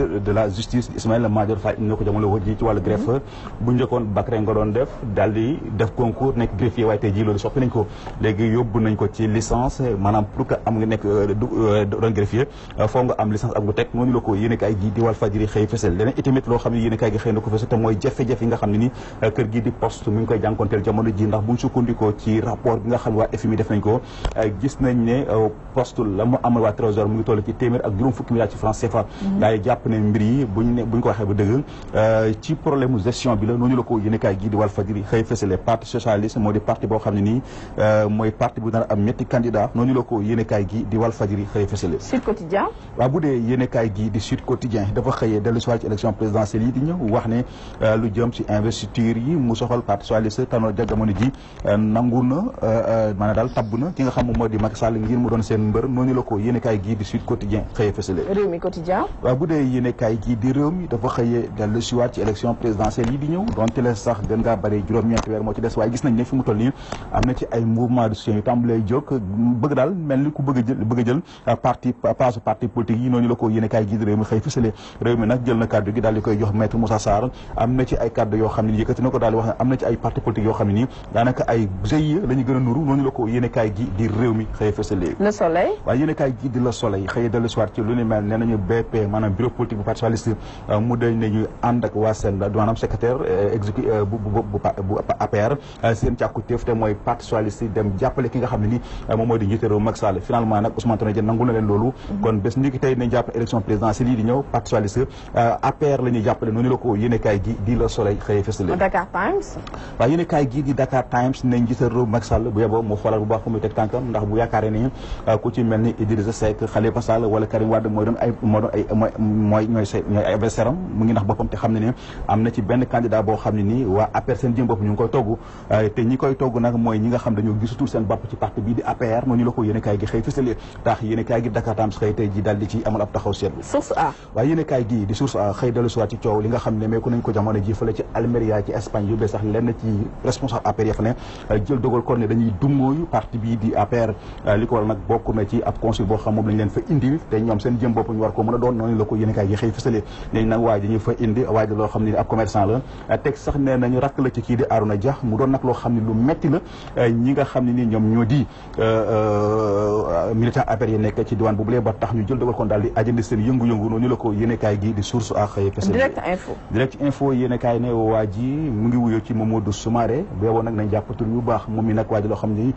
ministre de la justice Ismaïla Madior Fall indi na ko jamono ji ci wàllu greffe bu njëkkoon Bakary nga doon def daal di def concours nekk greffier waaye tey jii loolu soppi nañ ko léegi yóbbu nañ ko ci licence maanaam pour que am nga nekk doon greffier foo nga am licence ak bu teg noonu la ko yéenekaay gi di Walfadjri xëy fësal leneen itamit loo xam ne yéenekaay gi xëy na ko fësal te mooy jafe-jafe yi nga xam ne ni kër gi di poste mi ngi koy jànkonteel jamono ji ndax buñ sukkandikoo ci rapport bi nga xam ne waa FMI def nañ ko gis nañ ne poste la mu amal waa trésor mu ngi toll ci téeméer ak juróom fukki milliards ci francs CFA daay jàpp ne mbir yi buñ ko waxee ba dëgg ci problème gestion bi la noonu la ko yéenekaay gi di Walfadjri xëy fësale parti socialiste moo di parti boo xam ne nii mooy parti bu dana am ñetti candidat noonu la ko yéenekaay gi di Walfadjri xëy fësale Sud Quotidien waaw bu dee yéenekaay gi di Sud Quotidien dafa xëyee dellu si waat ci élection présidentielle yi di ñëw wax ne lu jëm ci investiture yi mu soxal parti socialiste Tanor Dieng jamono ji nangu na maanaam daal tabb na ki nga xam moom moo di Macky Sall ngir mu doon seen mbër noonu la ko yéenekaay gi di Sud Quotidien xëyee fësale Rewmi Quotidien waaw bu dee yéenekaay gi di Rewmi dafa xëyee dellu si waat ci élection présidentielle yi di ñëw donte la sax gën ngaa bëri juróom-ñeenti weer moo ci des waaye gis nañ ne fi mu toll nii am na ci ay mouvement de soutien yu tàmbalee jóg bëgg daal mel ni ku bëgg a jël parti politique yi noonu la ko yéenekaay gi di Rewmi xëy fësale Rewmi nag jël na kàddu gi daal di koy jox maître Moussa Sarr am na ci ay kàddu yoo xam ne yëkkati na ko daal di wax ne am na ci ay parti politique yoo xam ne nii daanaka ay GIE la ñu gën a nuru noonu la ko yéenekaay gi di Rewmi xëy fësale Le Soleil waaye yéenekaay gi di Le Soleil xëy dellu si waat ci lu ni mel nee nañu BP maanaam bureau politique bu parti socialiste mu dañ nañu ànd ak waa seen maanaam secrétaire exécutif bu APR seen càkkutéef te mooy parti socialiste dem jàppale ki nga xam ne ni moom mooy di njiité réew Macky Sall finalement nag Ousmane Tanor Dieng nangu na leen loolu kon bés ni ki tey nañ jàpp élection présidentielle yi di ñëw parti socialiste APR la ñuy jàppale noonu la ko yéenekaay gi di Le Soleil xëy fësale Dakar Times waaye yéenekaay gi di Dakar Times nañ njiité réew Macky Sall bu yeboo mu xoolal bu baax fu muy teg tànkam ndax bu yaakaaree ni ku ci mel ni Idrissa Seck Khalifa Sall wala Karim Wade mooy ñooy ay adversaire am mu ngi nax boppam te xam ne ne am na ci benn candidat boo xam ne nii waa APR seen jëm bopp ñu ngi koy togg te ñi koy togg nag mooy ñi nga xam dañoo gisatul seen bopp ci parti bii di APR noonu la ko yéenekaay gi xëy fësale tax yéenekaay gi Dakar Times xëy tey ji daal di ci amal ab taxaw seetlu Source A waaye yéenekaay gi di Source A xëy dellu si waat ci coow li nga xam ne meeku nañ ko jamono ji fële ci Almeria ci Espagne yóbbee sax lenn ci responsable APR ya fa ne jël dogal kon ne dañuy dummóoyu parti bii di APR li ko waral nag bokk na ci ab consul boo xam moom lañ leen fa indi te ñoom seen jëm bopp ñu war ko mën a doon noonu la ko yéenekaay gi xëy fësale nañ nag waaye dañuy fa indi waaye da loo xam ne ab commerçant la teg sax ne nañu rakk la ci kii di Arouna Dia mu doon nag loo xam ne lu metti la ñi nga xam ne ni ñoom ñoo di militant APR yi nekk ci diwaan boobu lee ba tax ñu jël dogal kon daal di ajandi seen yëngu-yëngu noonu la ko yéenekaay gi di Source A xëy fësale Direct Info yéenekaay ne waa ji mu ngi wuyoo ci Mamadou Soumaré boobu nag nañ jàpp tur yu baax moom mi nag waa ji loo xam ne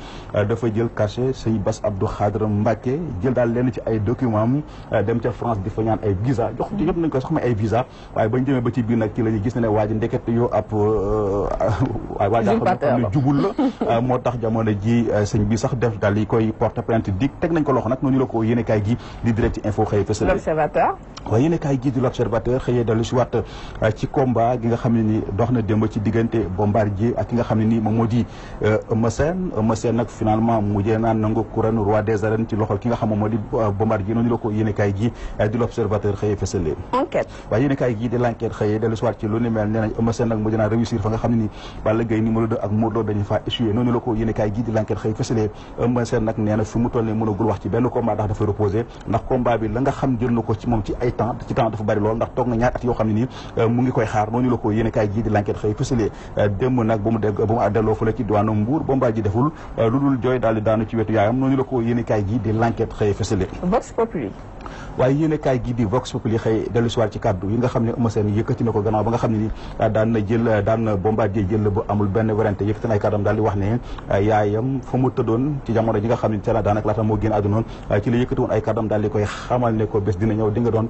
dafa jël cachet sëñ Bass Abdou Khadre Mbacké jël daal lenn ci ay documents dem ca France di fa ñaan ay visa jox yëpp nañ koy sax may ay visa waaye bañ demee ba ci biir nag ci la ñu gis ne waa ji ndeket yoo ab waa jaa xam ne jubul la moo tax jamono ji sëñ bi sax def daal di koy porte plainte dik teg nañ ko loxo nag noonu la ko yéenekaay gi di Direct Info xëy fësal L'Observateur waaye yéenekaay gi di L'Observateur xëyee dellu si waat ci combat gi nga xam ne ni dox na démb ci diggante Bombardier ak ki nga xam ne ni moom moo di Eumeu Sène nag finalement mujjee naan nangu couronne roi des arènes ci loxol ki nga xam moom moo di Bombardier noonu la ko yéenekaay gi di L'Observateur xëyee fësal Enquête waaye yéenekaay gi di L'Enquête xëyee dellu si waat ci lu ni mel nee nañ Eumeu Sène nag mujj naa réussir fa nga xam ne ni Balla Gaye numéro 2 ak Modou Lô dañu faa échoué noonu la ko yéenekaay gi di L'Enquête xëy fësale Eumeu Sène nag nee na fi mu toll nii mënagul wax ci benn combat ndax dafa reposé ndax combat bi la nga xam jël na ko ci moom ci ay temps dafa bari lool ndax toog na ñaari at yoo xam ne nii mu ngi koy xaar noonu la ko yéenekaay gi di L'Enquête xëy fësale démb nag ba mu delloo fële ci diwaanu Mbour Bombardier deful lu dul jooy daal di daanu ci wetu yaayam noonu la ko yéenekaay gi di L'Enquête xëy fësale Vox Populi waaye yéenekaay gi di Vox Populi xëy dellu si waat ci kàddu yi nga xam ne Eumeu Sène yëkkati na ko gannaaw ba nga xam ne ni daan na Bombardier jël ba amul benn werante yëkkati na ay kàddam daal di wax ne yaayam fa mu tëddoon ci jamono ji nga xam ne ca daanaka laata moo génn àdduna ci la yëkkati woon ay kàddam daal di koy xamal ne ko bés dina ñëw di nga doon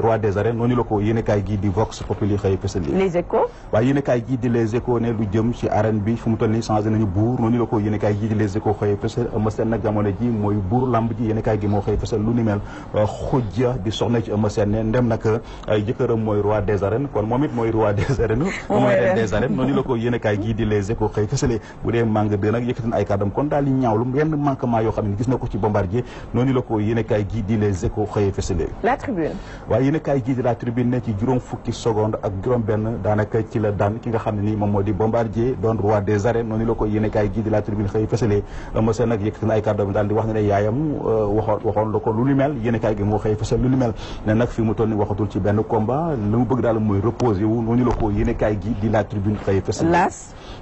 roi des arènes noonu la ko yéenekaay gi di Vox Populi xëy fësal Les Échos waaye yéenekaay gi di Les Échos ne lu jëm ci arène bi fu mu toll nii changé nañu buur noonu la ko yéenekaay gi di Les Échos xëy fësal Eumeu Sène nag jamono ji mooy buur lamb ji yéenekaay gi moo xëy fësal lu ni mel xujja di soxna ci Eumeu Sène ne ndem nag jëkkëram mooy roi des arènes kon moom it mooy roi des arènes mooy reine des arènes noonu la ko yéenekaay gi di Les Échos xëy fësale bu dee màng de nag yëkkati na ay kàddam kon daal di ñaawlu yenn manquement yoo xam ne gis na ko ci Bombardier noonu la ko yéenekaay gi di Les Échos xëy fësale La Tribune waaye yéenekaay gi di La Tribune ne ci juróom fukki seconde ak juróom benn daanaka ci la daan ki nga xam ne nii moom moo di Bombardier doon roi des arènes noonu la ko yéenekaay gi di La Tribune xëy fësale Eumeu Sène nag yëkkati na ay kàddam daal di wax ne ne yaayam waxoon la ko lu ni mel yéenekaay gi moo xëy fësal lu ni mel ne nag fi mu toll ni waxatul ci benn combat li mu bëgg daal mooy reposer wu noonu la ko yéene kaay gi di la tribune xëy fësal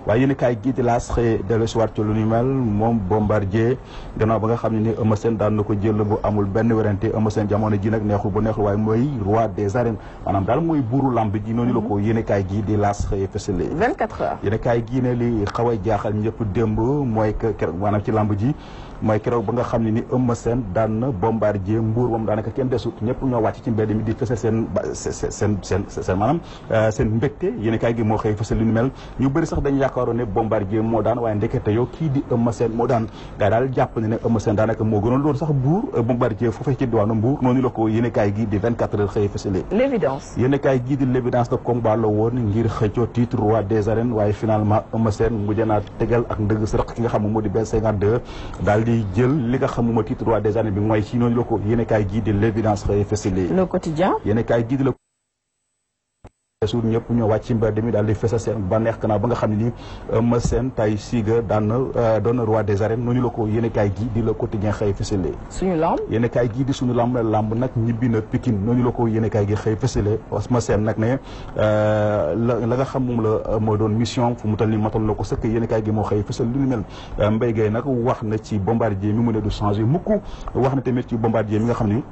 waaye yéene kaay gi di laas xëy dellu si waat ci lu ni mel moom Bombardier gannaaw ba nga xam ne ni Eumeu Sène daan na ko jël bu amul benn werante Eumeu Sène jamono ji nag neexul ba neexul waaye mooy roi des arènes maanaam daal mooy buuru lamb ji noonu la ko yéene kaay gi di laas xëy fësal 24 heures yéene kaay gi ne li xaw a jaaxal ñëpp démb mooy que maanaam ci lamb ji mooy keroog ba nga xam ne ni Eumeu Sène daan na Bombardier mbuur moom daanaka kenn desut ñëpp ñoo wàcc ci mbedd mi di fësal seen maanaam seen mbégte yéen kaay gi moo xëy fësal lu ñu mel ñu bëri sax dañu yaakaaroon ne Bombardier moo daan waaye ndekete yow kii di Eumeu Sène moo daan gaa daal jàpp ne Eumeu Sène daanaka moo gënoon loolu sax buur Bombardier foofee ci diwaanu Mbuur noonu la ko yéen kaay gi di 24 heures xëy fësale l'évidence yéen kaay gi di l'évidence de combat la woon ngir xëccoo titre roi des arènes waaye finalement Eumeu Sène mujj naa tegal ak ndëgg sërëq ki nga xam moo di benn 52 daal di jël li nga xam moo titre roi des arènes bi mooy ci noonu la ko yéen kaay gi di l'évidence xëy fësale le quotidien yéen kaay gi di la suur ñëpp ñoo wàcc ci mbedd mi daal di fesa seen bànneex kanaaw ba nga xam ne ni Eumeu Sène tay siiga daan na doon na roi des arènes noonu la ko yéen kaay gi di le quotidien xëy fësale suñu lamb yéen kaay gi di suñu lamb nag ñibbi na Pikine noonu la ko yéen kaay gi xëy fësale Eumeu Sène nag ne la nga xam moom la moo doon mission fu mu tal ni matal la ko sëkk yéen kaay gi moo xëy fësal lu ñu mel Mbaye Gueye nag wax na ci Bombardier mi mu ne du changé mukk wax na tamit ci Bombardier mi nga xam ni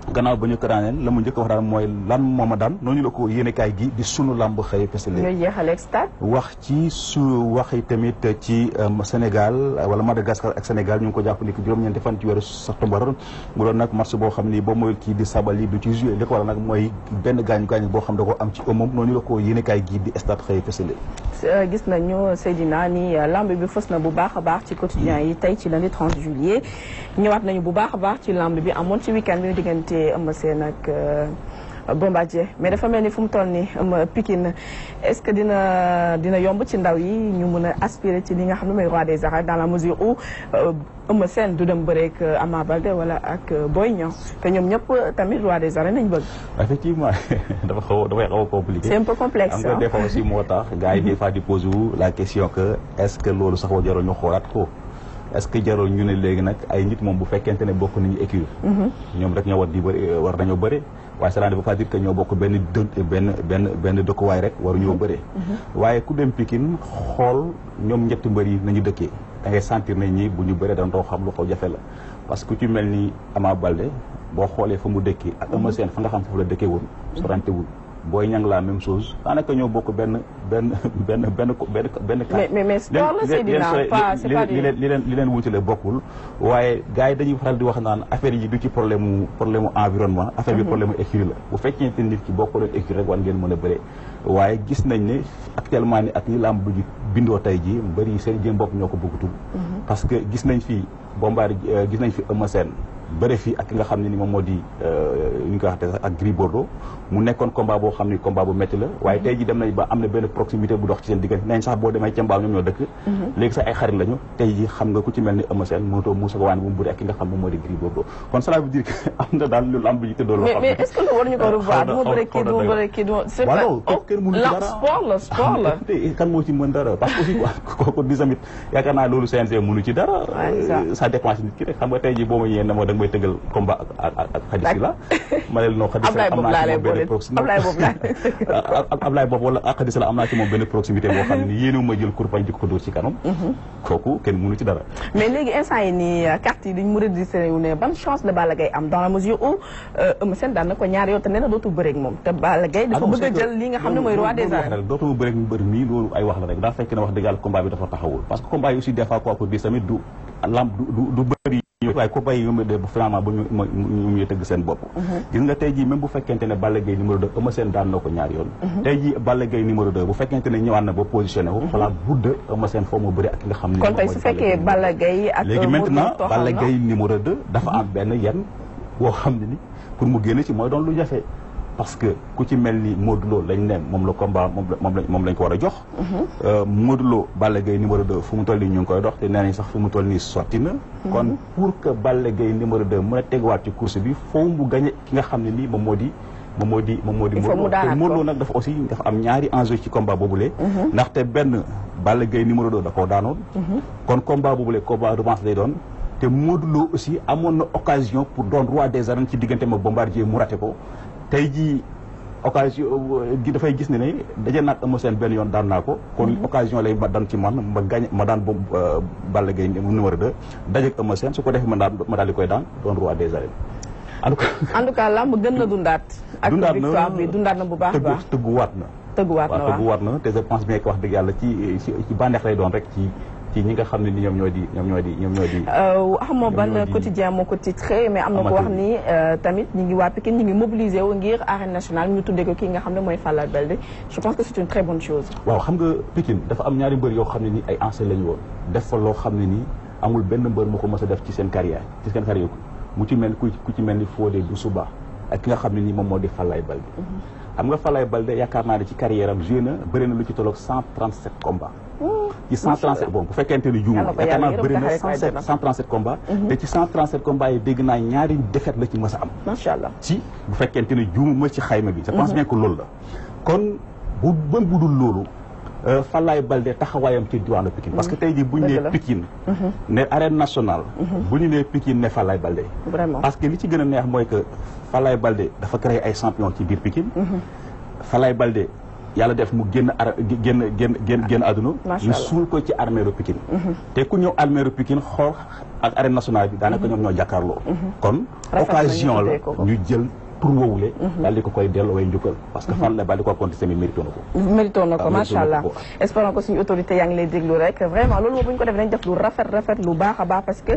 gannaaw ba ñu ko daaneel la mu njëkk wax daal mooy lan mooma daan noonu la ko yéenekaay gi di sunu lamb xëy fësale ñooy jeexale ak stade wax ci su waxi tamit ci Sénégal wala Madagascar ak Sénégal ñu ngi ko jàpp ni juróom-ñeenti fan ci weeru septembre mu doon nag match boo xam ni ba mooy kii di Sabaly du ci joué li ko waral nag mooy benn gaañu-gaañu boo xam da ko am ci ëmmam noonu la ko yéenekaay gi di stade xëy fësale gis nañu Seydina ni lamb bi fës na bu baax a baax ci quotidien yi tey ci lundi 30 juillet ñëwaat nañu bu baax a baax ci lamb bi amoon ci week-end bi ñu diggante Eumeu Sène ak Bombardier mais dafa mel ni fu mu toll ni Pikine est-ce que dina yomb ci ndaw yi ñu mën a aspirer ci li nga xam ne mooy roi des arènes dans la mesure où Eumeu Sène du dem bëreek Ama Baldé wala ak Boy Niang te ñoom ñëpp tamit roi des arènes nañ bëgg. effectivement dafay xaw a compliqué. c'est un peu complexe am nga des fois aussi moo tax gars yi des fois di poser la question que est-ce que loolu sax wa jarul ñu xoolaat ko. est-ce que jarul ñu ne léegi nag ay nit moom bu fekkente ne bokk nañu écurie ñoom rek ñoo war di bëri war nañoo bëri waaye cela ne veut pas dire que ñoo bokk benn dëkkuwaay rek waruñoo bëri waaye ku dem Pikine xool ñoom ñetti mbër yi nañu dëkkee da ngay sentir nañ ñi bu ñu bëree dañ doo xam lu ko jafe la parce que ku ci mel ni Ama Baldé boo xoolee fa mu dëkkee ak Eumeu Sène fa nga xam foofu la dëkkee woon sorante wul Boy Niang la même chose daanaka ñoo bokk benn mais sport la Seydina c'est pas li leen wutale bokkul waaye gars yi dañuy faral di wax naan affaire yi du ci problème environnement affaire bi problème écurie la bu fekkee te nit ki bokkul ak écurie rek war ngeen mën a bëre waaye gis nañ ne actuellement ni ak ni lamb ji bindoo tey ji mbër yi seen jëm bopp ñoo ko bëggatul parce que gis nañ fi Bombardier gis nañ fi Eumeu Sène bëre fii ak ki nga xam ne ni moom moo di ñu koy waxte sax ak Gris Bordeaux mu nekkoon combat boo xam ni combat bu métti la waaye tey ji dem nañ ba am na benn proximité bu dox ci seen diggante nañ sax boo demee ca mbaaw ñoom ñoo dëkk léegi sax ay xarit lañu tey ji xam nga ku ci mel ni Eumeu Sène mënutoo muusa ko waane bu mu bëre ak ki nga xam moom moo di Gris Bordeaux kon cela veut dire que am na daal lu lamb ji tëddoo loo xam mais est-ce que lu war ñu ko revoir du ma bëre kii du ma bëre kii c'est pas kenn mënu ci dara sport la kan moo ci mën dara parce que aussi kooku di tamit yaakaar naa loolu CNG mënu ci dara ça dépend ci nit ki rek xam nga tey ji boo ma yéen moo da nga may tëggal combat ak Khady Sylla ma ne noo Khady Sylla am naa ci moom benn proximité Ablaye boobu wala ak Khady Sylla am naa ci moom benn proximité boo xam ne yéenu ma jël kurpañ di ko dóor ci kanam kooku kenn mënu ci dara mais léegi instant yi nii carte yi dañ mu redistribué wu ne ban chance la Balla Gaye am dans la mesure où Eumeu Sène daan na ko ñaari yoon te nee na dootul bëreek moom te Balla Gaye dafa bëgg a jël li nga xam ne mooy roi des arènes dootuma bëreek mbër mii loolu ay wax la rek daa fekk ne wax dëgg yàlla combat bi dafa taxawul parce que combat yi aussi des fois quoi pour dire tamit du lamb du bëri waaye ko bàyyi yomb de finalement ba ñu tëgg seen bopp gis nga tey jii même bu fekkente ne Balla Gaye numéro 2 Eumeu Sène daan na ko ñaari yoon tey jii Balla Gaye numéro 2 bu fekkente ne ñëwaat na ba positionné wu xalaat budde Eumeu Sène foo mu bëri ak ki nga xam ne kon tey su fekkee Balla Gaye ak léegi maintenant Balla Gaye numéro 2 dafa am benn yenn boo xam ne ni pour mu génn ci mooy doon lu jafe parce que ku ci mel ni Modou Lo lañ ne moom la combat moom lañ ko war a jox Modou Lo Balla Gaye numéro 2 fu mu toll nii ñu ngi koy dox te nee nañ sax fu mu toll nii sotti na kon pour que Balla Gaye numéro 2 mën a teguwaat ci course bi foo mu gagné ki nga xam ne nii moom moo di Modou Lo te Modou Lo nag dafa aussi dafa am ñaari enjeu ci combat boobule ndaxte benn Balla Gaye numéro 2 da koo daanoon kon combat boobule combat revanche lay doon te Modou Lo aussi amoon na occasion pour doon roi des arènes ci diggante ma Bombardier mu raté ko tey jii occasion gi dafay gis ne daje naag Eumeu Sène benn yoon daan naa ko kon occasion lay ma daan ci man ma daan Balla Gaye numéro 2 dajeeg Eumeu Sène su ko defee ma daal di koy daan doon roi des arènes en tout cas lamb gën na dundaat ak victoire bi dundaat na bu baax baax tëgguwaat na te je pense bien que wax dëgg yàlla ci bànneex lay doon rek ci ñi nga xam ne ni ñoom ñoo di xamoo ban quotidien moo ko titré mais am na ko wax ni tamit ñi ngi waa Pikine ñi ngi mobilisé wu ngir arène nationale ñu tuddee ko kii nga xam ne mooy Falaye Baldé je pense que c'est une très bonne chose. waaw xam nga Pikine dafa am ñaari mbër yoo xam ne ni ay anciens lañu woon def fa loo xam ne nii amul benn mbër mu ko mës a def ci seen carrière mu ci mel ku ci mel ni Fodé Doussouba ak ki nga xam ne nii moom moo di Falaye Baldé. xam nga Falaye Baldé yaakaar naa ne ci carrière am joué na bëri na lu ci tolloog 137 combats. ci 137 bon bu fekkente ni juum yaakaar naa bëri na 137 combats. te ci 137 combats yi dégg naa ñaari défaite la ci mës a am. macha allah ci bu fekkente ni juumu ma ci xayma bi. je pense bien que loolu la. kon bu budul loolu Falaye Baldé taxawaayam ci diwaanu Pikine. parce que tey jii bu ñu nee Pikine. ne arène nationale. bu ñu nee Pikine ne Falaye Baldé. vraiment parce que li ci gën a neex mooy que Falaye Baldé dafa créé ay champion ci biir Pikine. Falaye Baldé yàlla def mu génn àdduna. ñu suul ko ci arméeru Pikine. te ku ñëw arméeru Pikine xool ak arène nationale bi daanaka ñoom ñoo jàkkaarloo. kon occasion la ñu jël. pour woowule daal di ko koy delloo way njukkal parce que Falaye Baldé ko compté semi mérito na ko macha allah espérons que suñu autorité yaa ngi lay déglu rek vraiment loolu bu ñu ko def dañ def lu rafet lu baax a baax parce que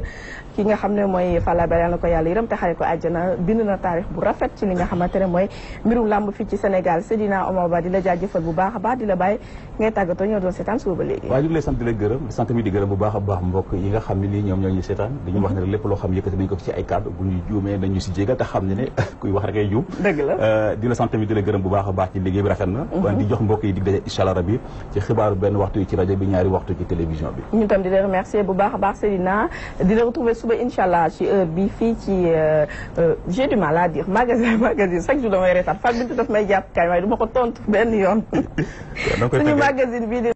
ki nga xam ne mooy Falaye Baldé yàlla na ko yàlla yërëm te xare ko àjjana bind na taarix bu rafet ci li nga xamante ne mooy mbirum làmb fii ci Sénégal Seydina Omar Ba di la jaajëfal bu baax a baax di la bàyyi ngay tàggatoo ñoo doon seetaan suba ba léegi waaw ñu ngi lay sant di la gërëm di sant mi di gërëm bu baax a baax mbokk yi nga xam ne nii ñoom ñoo ñu seetaan dañu wax ne lépp loo xam yëkkati nañ ko ci ay kàddu bu ñu juumee nañu si jégal te xam ne kuy wax rek ay juum di la sant tamit di la gërëm bu baax a baax ci liggéey bi rafet na kon di jox mbokk yi dig daje incha allah rabi ci xibaaru benn waxtu yi ci rajo bi ñaari waxtu ci télévision bi ñun tam di la remercier bu baax a baax Seydina di la retrouver suba incha allah ci heure bi fii ci j'ai du mal à dire magazine chaque jour damay reetaan Fatou Bintou daf may jàpp kaay waaye du ma ko tontu benn yoon suñu magazine bi